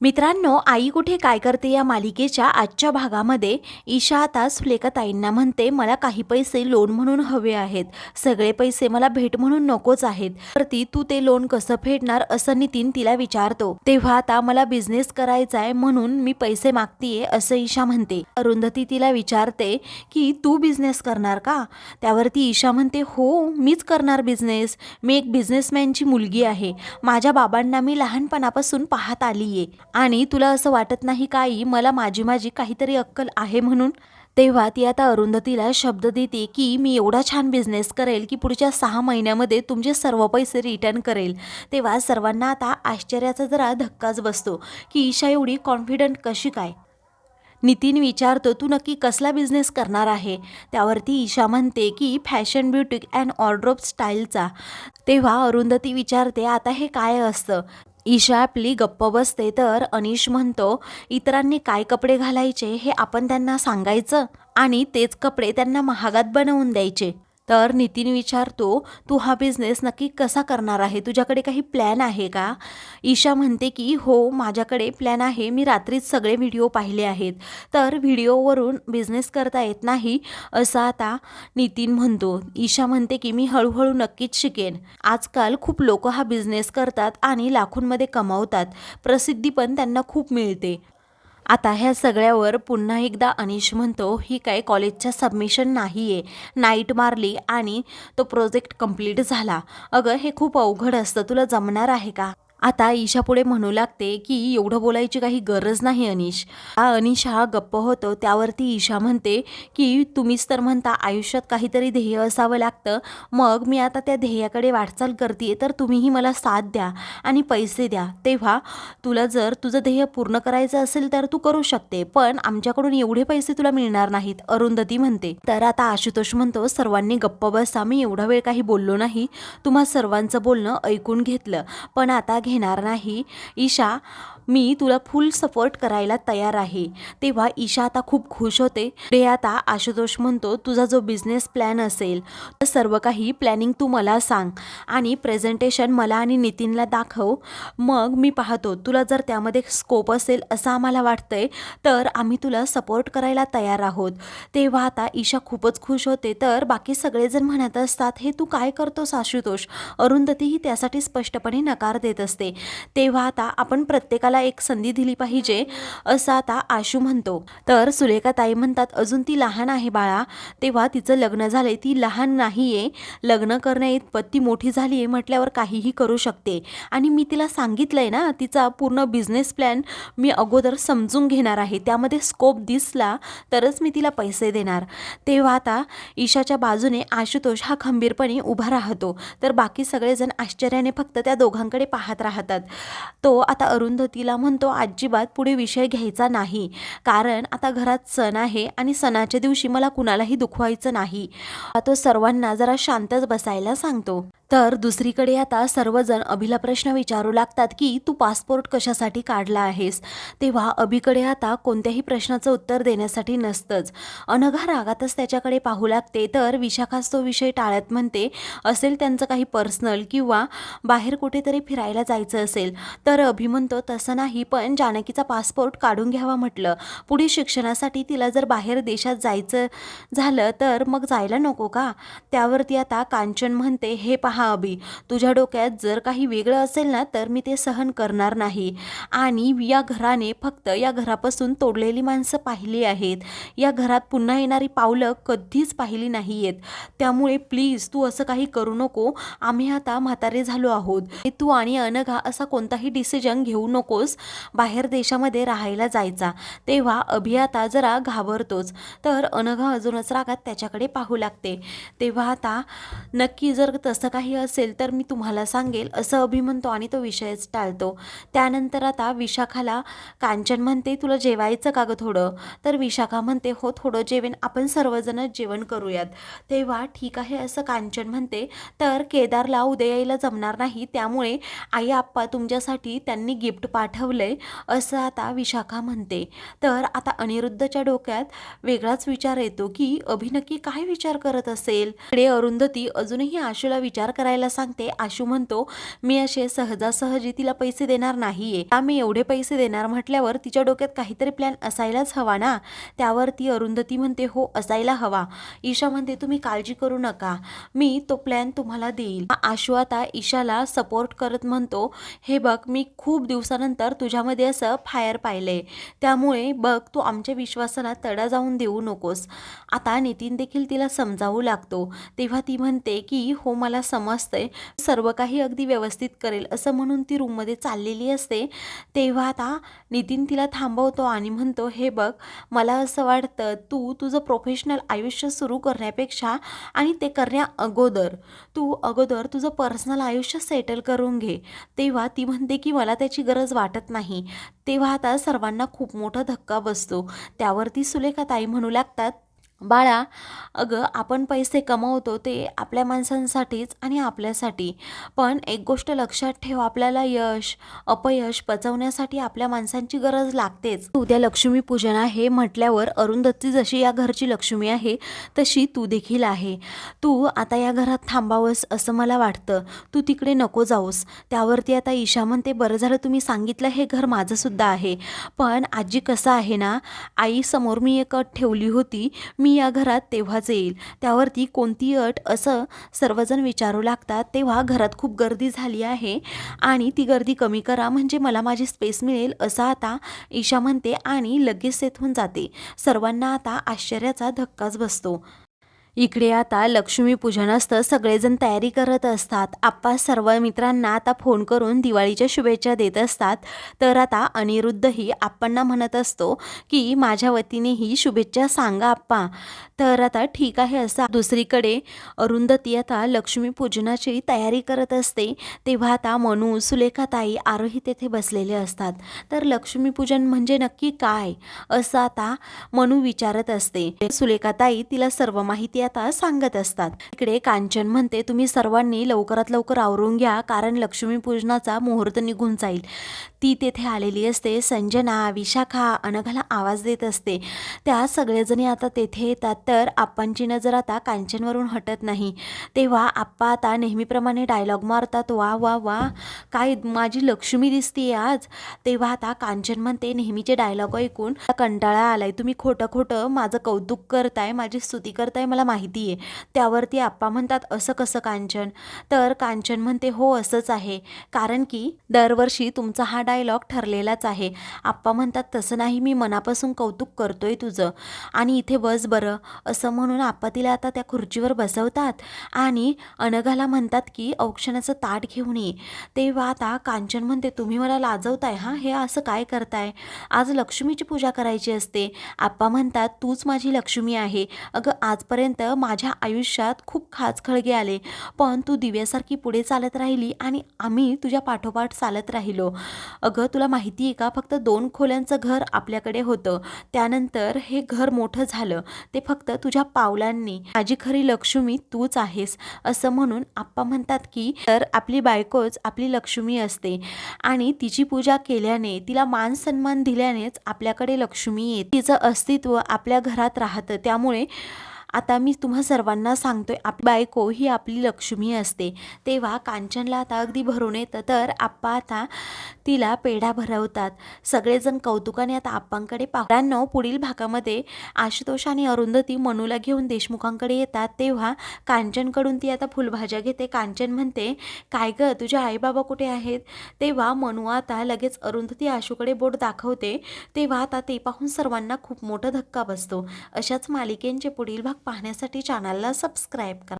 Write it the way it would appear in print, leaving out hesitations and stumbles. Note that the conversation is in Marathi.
मित्रांनो, आई कुठे काय करते या मालिकेच्या आजच्या भागामध्ये ईशा आता सुलेखाताईंना म्हणते, मला काही पैसे लोन म्हणून हवे आहेत. सगळे पैसे मला भेट म्हणून नकोच आहेत. तर तू ते लोन कसं फेडणार असं नितीन तिला विचारतो. तेव्हा आता मला बिझनेस करायचा आहे म्हणून मी पैसे मागतीये असं ईशा म्हणते. अरुंधती तिला विचारते की तू बिझनेस करणार का? त्यावरती ईशा म्हणते, हो मीच करणार बिझनेस. मी एक बिझनेसमॅनची मुलगी आहे. माझ्या बाबांना मी लहानपणापासून पाहत आलीये. आणि तुला असं वाटत नाही का आई, मला माझी काहीतरी अक्कल आहे म्हणून? तेव्हा ती आता अरुंधतीला शब्द देते की मी एवढा छान बिझनेस करेल की पुढच्या 6 महिन्यामध्ये तुमचे सर्व पैसे रिटर्न करेल. तेव्हा सर्वांना आता आश्चर्याचा जरा धक्काच बसतो की ईशा एवढी कॉन्फिडंट कशी काय? नितीन विचारतो, तू नक्की कसला बिझनेस करणार आहे? त्यावरती ईशा म्हणते की फॅशन ब्युटिक अँड ऑर्डरोब स्टाईलचा. तेव्हा अरुंधती विचारते, आता हे काय असतं? ईशा आपली गप्प बसते तर अनिश म्हणतो, इतरांनी काय कपडे घालायचे हे आपण त्यांना सांगायचं आणि तेच कपडे त्यांना महागात बनवून द्यायचे. तर नितीन विचारतो, तू हा बिझनेस नक्की कसा करणार आहे? तुझ्याकडे काही प्लॅन आहे का? ईशा म्हणते की हो माझ्याकडे प्लॅन आहे. मी रात्रीच सगळे व्हिडिओ पाहिले आहेत. तर व्हिडिओवरून बिझनेस करता येत नाही असं आता नितीन म्हणतो. ईशा म्हणते की मी हळूहळू नक्कीच शिकेन. आजकाल खूप लोक हा बिझनेस करतात आणि लाखोंमध्ये कमावतात. प्रसिद्धी पण त्यांना खूप मिळते. आता ह्या सगळ्यावर पुन्हा एकदा अनिश म्हणतो, ही काय कॉलेजच्या सबमिशन नाही आहे. नाईट मारली आणि तो प्रोजेक्ट कंप्लीट झाला. अगं हे खूप अवघड असतं, तुला जमणार आहे का? आता ईशा पुढे म्हणू लागते की एवढं बोलायची काही गरज नाही अनिश. अनिश हा गप्प होतो. त्यावरती ईशा म्हणते की तुम्हीच तर म्हणता आयुष्यात काहीतरी ध्येय असावं लागतं. मग मी आता त्या ध्येयाकडे वाटचाल करते, तर तुम्हीही मला साथ द्या आणि पैसे द्या. तेव्हा तुला जर तुझं ध्येय पूर्ण करायचं असेल तर तू करू शकते, पण आमच्याकडून एवढे पैसे तुला मिळणार नाहीत, अरुंधती म्हणते. तर आता आशुतोष म्हणतो, सर्वांनी गप्प बसा. मी एवढा वेळ काही बोललो नाही. तुम्हा सर्वांचं बोलणं ऐकून घेतलं, पण आता घेणार नाही. ईशा, मी तुला फुल सपोर्ट करायला तयार आहे. तेव्हा ईशा आता खूप खुश होते. ते आता आशुतोष म्हणतो, तुझा जो बिझनेस प्लॅन असेल तर सर्व काही प्लॅनिंग तू मला सांग आणि प्रेझेंटेशन मला आणि नितीनला दाखव. मग मी पाहतो, तुला जर त्यामध्ये स्कोप असेल असं आम्हाला वाटतंय तर आम्ही तुला सपोर्ट करायला तयार आहोत. तेव्हा आता ईशा खूपच खुश होते. तर बाकी सगळेजण म्हणत असतात, हे तू काय करतोस आशुतोष? अरुंधतीही त्यासाठी स्पष्टपणे नकार देत असते. तेव्हा आता आपण प्रत्येकाला एक संधी दिली पाहिजे असं आता आशू म्हणतो. तर सुलेखाताई म्हणतात, अजून ती लहान आहे बाळा. तेव्हा तिचं लग्न झालंय, ती लहान नाहीये. लग्न करण्याइतपत ती मोठी झाली आहे म्हटल्यावर काहीही करू शकते. आणि मी तिला सांगितलंय ना, तिचा पूर्ण बिझनेस प्लॅन मी अगोदर समजून घेणार आहे. त्यामध्ये स्कोप दिसला तरच मी तिला पैसे देणार. तेव्हा आता ईशाच्या बाजूने आशुतोष हा खंबीरपणे उभा राहतो. तर बाकी सगळेजण आश्चर्याने फक्त त्या दोघांकडे पाहत राहतात. तो आता अरुंधतीला म्हणतो, अजिबात पुढे विषय घ्यायचा नाही, कारण आता घरात सण आहे आणि सणाच्या दिवशी मला कुणालाही दुखवायचं नाही. तो सर्वांना जरा शांतच बसायला सांगतो. तर दुसरीकडे आता सर्वजण अभिला प्रश्न विचारू लागतात की तू पासपोर्ट कशासाठी काढला आहेस? तेव्हा अभिकडे आता कोणत्याही प्रश्नाचं उत्तर देण्यासाठी नसतंच. अनघा रागातच त्याच्याकडे पाहू लागते. तर विशाखाच तो विषय टाळत म्हणते, असेल त्यांचं काही पर्सनल किंवा बाहेर कुठेतरी फिरायला जायचं असेल. तर अभि म्हणतो, तसं नाही, पण जानकीचा पासपोर्ट काढून घ्यावा म्हटलं. पुढे शिक्षणासाठी तिला जर बाहेर देशात जायचं झालं तर मग जायला नको का? त्यावरती आता कांचन म्हणते, हे पहा अभि, तुझ्या डोक्यात जर काही वेगळं असेल ना तर मी ते सहन करणार नाही. आणि या घराने फक्त या घरापासून तोडलेली माणसं पाहिली आहेत, या घरात पुन्हा येणारी पावलं कधीच पाहिली नाही आहेत. त्यामुळे प्लीज तू असं काही करू नको. आम्ही आता म्हातारे झालो आहोत. तू आणि अनघा असा कोणताही डिसिजन घेऊ नकोस बाहेर देशामध्ये राहायला जायचा. तेव्हा अभि आता जरा घाबरतोच. तर अनघा अजूनच रागात त्याच्याकडे पाहू लागते. तेव्हा आता नक्की जर तसं काही असेल तर मी तुम्हाला सांगेल असं अभि म्हणतो आणि तो विषयच टाळतो. त्यानंतर आता विशाखाला कांचन म्हणते, तुला जेवायचं का गं थोडं? तर विशाखा म्हणते, हो थोडं जेवेन, आपण सर्वजण जेवण करूयात. तेव्हा ठीक आहे असं कांचन म्हणते. तर केदारला उद्या यायला जमणार नाही, त्यामुळे आई आप्पा तुमच्यासाठी त्यांनी गिफ्ट पाठवलंय असं आता विशाखा म्हणते. तर आता अनिरुद्धच्या डोक्यात वेगळाच विचार येतो की अभि नक्की काय विचार करत असेल. इकडे अरुंधती अजूनही आशूला विचार करायला सांगते. आशू म्हणतो मी असे सहजासहजी तिला पैसे देणार नाहीये. मी एवढे पैसे देणार म्हटल्यावर तिच्या डोक्यात काहीतरी प्लॅन असायलाच हवा ना. त्यावरती अरुंधती म्हणते हो असायला हवा. ईशा म्हणते तुम्ही काळजी करू नका, मी तो प्लॅन तुम्हाला देईल. आशू आता ईशाला सपोर्ट करत म्हणतो हे बघ मी खूप दिवसानंतर तुझ्यामध्ये असं फायर पाहिलंय, त्यामुळे बघ तू आमच्या विश्वासाला तडा जाऊन देऊ नकोस. आता नितीन देखील तिला समजावू लागतो. तेव्हा ती म्हणते की हो मला समजतंय, सर्व काही अगदी व्यवस्थित करेल असं म्हणून ती रूममध्ये चाललेली असते. तेव्हा आता नितीन तिला थांबवतो आणि म्हणतो हे बघ मला असं वाटतं तू तुझं प्रोफेशनल आयुष्य सुरू करण्यापेक्षा आणि ते करण्या अगोदर तू तुझं पर्सनल आयुष्य सेटल करून घे. तेव्हा ती म्हणते की मला त्याची गरज वाटत नाही. तेव्हा आता सर्वांना खूप मोठा धक्का बसतो. त्यावरती सुलेखाताई म्हणू लागतात बाळा अगं आपण पैसे कमवतो ते आपल्या माणसांसाठीच आणि आपल्यासाठी, पण एक गोष्ट लक्षात ठेव आपल्याला यश अपयश पचवण्यासाठी आपल्या माणसांची गरज लागतेच. उद्या लक्ष्मीपूजन आहे म्हटल्यावर अरुंधती जशी या घरची लक्ष्मी आहे तशी तू देखील आहे. तू आता या घरात थांबावंस असं मला वाटतं, तू तिकडे नको जाऊस. त्यावरती आता ईशा म्हणते बरं झालं तुम्ही सांगितलं, हे घर माझंसुद्धा आहे. पण आजी कसं आहे ना, आईसमोर मी एक अट ठेवली होती, मी या घरात तेव्हाच येईल. त्यावरती कोणती अट असं सर्वजण विचारू लागतात. तेव्हा घरात खूप गर्दी झाली आहे आणि ती गर्दी कमी करा म्हणजे मला माझी स्पेस मिळेल असं आता ईशा म्हणते आणि लगेच तेथून जाते. सर्वांना आता आश्चर्याचा धक्काच बसतो. इकडे आता लक्ष्मीपूजन असतं, सगळेजण तयारी करत असतात. आप्पा सर्व मित्रांना आता फोन करून दिवाळीच्या शुभेच्छा देत असतात. तर आता अनिरुद्धही आप्पांना म्हणत असतो की माझ्या वतीनेही शुभेच्छा सांगा आप्पा. तर आता ठीक आहे असं. दुसरीकडे अरुंधती आता लक्ष्मीपूजनाची तयारी करत असते. तेव्हा आता मनू सुलेखाताई आरोही तेथे बसलेले असतात. तर लक्ष्मीपूजन म्हणजे नक्की काय असं आता मनू विचारत असते. सुलेखाताई तिला सर्व माहिती आता सांगत असतात. इकडे कांचन म्हणते तुम्ही सर्वांनी लवकरात लवकर आवरून घ्या कारण लक्ष्मीपूजनाचा मुहूर्त निघून जाईल. ती तेथे आलेली असते. संजना विशाखा अनघाला आवाज देत असते. त्या सगळेजणी आता तेथे येतात. तर आप्पांची नजर आता कांचनवरून हटत नाही. तेव्हा आप्पा आता नेहमीप्रमाणे डायलॉग मारतात वा वा वा काय माझी लक्ष्मी दिसतीये आज. तेव्हा आता कांचन म्हणते नेहमीचे डायलॉग ऐकून कंटाळा आलाय, तुम्ही खोटं खोटं माझं कौतुक करताय, माझी स्तुती करताय मला माहिती आहे. त्यावरती आप्पा म्हणतात असं कसं कांचन. तर कांचन म्हणते हो असंच आहे, कारण की दरवर्षी तुमचा हा डायलॉग ठरलेलाच आहे. आप्पा म्हणतात तसं नाही, मी मनापासून कौतुक करतोय तुझं आणि इथे बस बरं असं म्हणून आप्पा तिला आता त्या खुर्चीवर बसवतात आणि अनघाला म्हणतात की औक्षणाचं ताट घेऊन ये. तेव्हा आता कांचन म्हणते तुम्ही मला लाजवताय हां, हे असं काय करताय, आज लक्ष्मीची पूजा करायची असते. आप्पा म्हणतात तूच माझी लक्ष्मी आहे. अगं आजपर्यंत माझ्या आयुष्यात खूप खाचखळगे आले, पण तू दिव्यासारखी पुढे चालत राहिली आणि आम्ही तुझ्या पाठोपाठ चालत राहिलो. अगं तुला माहिती आहे का, फक्त 2 खोल्यांचं घर आपल्याकडे होतं, त्यानंतर हे घर मोठं झालं ते फक्त तुझ्या पावलांनी. माझी खरी लक्ष्मी तूच आहेस असं म्हणून आप्पा म्हणतात की तर आपली बायकोच आपली लक्ष्मी असते आणि तिची पूजा केल्याने तिला मान सन्मान दिल्यानेच आपल्याकडे लक्ष्मी येते, तिचं अस्तित्व आपल्या घरात राहतं. त्यामुळे आता मी तुम्हा सर्वांना सांगतोय आपली बायको ही आपली लक्ष्मी असते. तेव्हा कांचनला आता अगदी भरून येतं. तर आप्पा आता तिला पेढा भरवतात. सगळेजण कौतुकाने आता आप्पांकडे पाहतात. पुढील भागामध्ये आशुतोष आणि अरुंधती मनूला घेऊन देशमुखांकडे येतात. तेव्हा कांचनकडून ती आता फुलभाज्या घेते. कांचन म्हणते काय गं तुझे आईबाबा कुठे आहेत. तेव्हा मनू आता लगेच अरुंधती आशूकडे बोट दाखवते. तेव्हा आता ते पाहून सर्वांना खूप मोठा धक्का बसतो. अशाच मालिकेंचे पुढील भाग पाहण्यासाठी चॅनलला सबस्क्राईब करा.